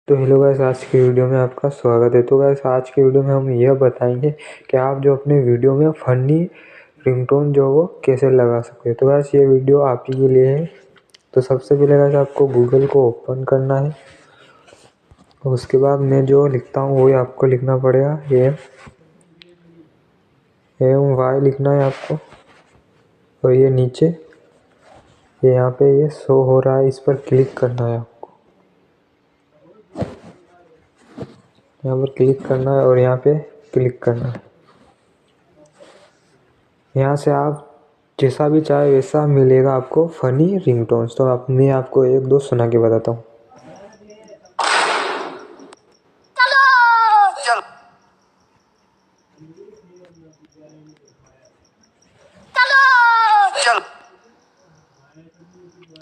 तो hello guys, आज की वीडियो में आपका स्वागत है। तो गाइस, आज की वीडियो में हम यह बताएंगे कि आप जो अपने वीडियो में फ़नी रिंगटोन जो वो कैसे लगा सकते हैं। तो गाइस, ये वीडियो आप ही के लिए है। तो सबसे पहले गाइस, आपको गूगल को ओपन करना है और उसके बाद मैं जो लिखता हूँ वही आपको लिखना पड़ेगा। AMY लिखना है आपको। और ये नीचे यहाँ पे ये शो हो रहा है, इस पर क्लिक करना है आपको। यहाँ पर क्लिक करना है और यहाँ पे क्लिक करना है। यहाँ से आप जैसा भी चाहे वैसा मिलेगा आपको फ़नी रिंगटोन्स। तो मैं आपको एक दो सुना के बताता हूँ।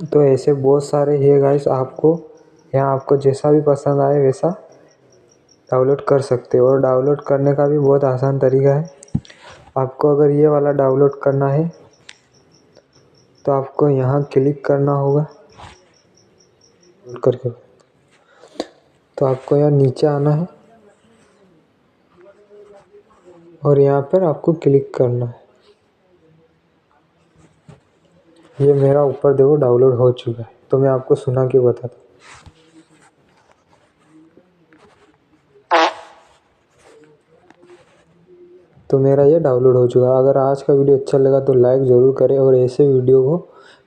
तो ऐसे बहुत सारे है गाइस। आपको जैसा भी पसंद आए वैसा डाउनलोड कर सकते हो। और डाउनलोड करने का भी बहुत आसान तरीका है। आपको अगर ये वाला डाउनलोड करना है तो आपको यहाँ क्लिक करना होगा करके। तो आपको यहाँ नीचे आना है और यहाँ पर आपको क्लिक करना है। ये मेरा ऊपर देखो डाउनलोड हो चुका है। तो मैं आपको सुना के बताता हूँ। तो मेरा ये डाउनलोड हो चुका है। अगर आज का वीडियो अच्छा लगा तो लाइक ज़रूर करें और ऐसे वीडियो को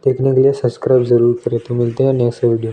देखने के लिए सब्सक्राइब ज़रूर करें। तो मिलते हैं नेक्स्ट वीडियो।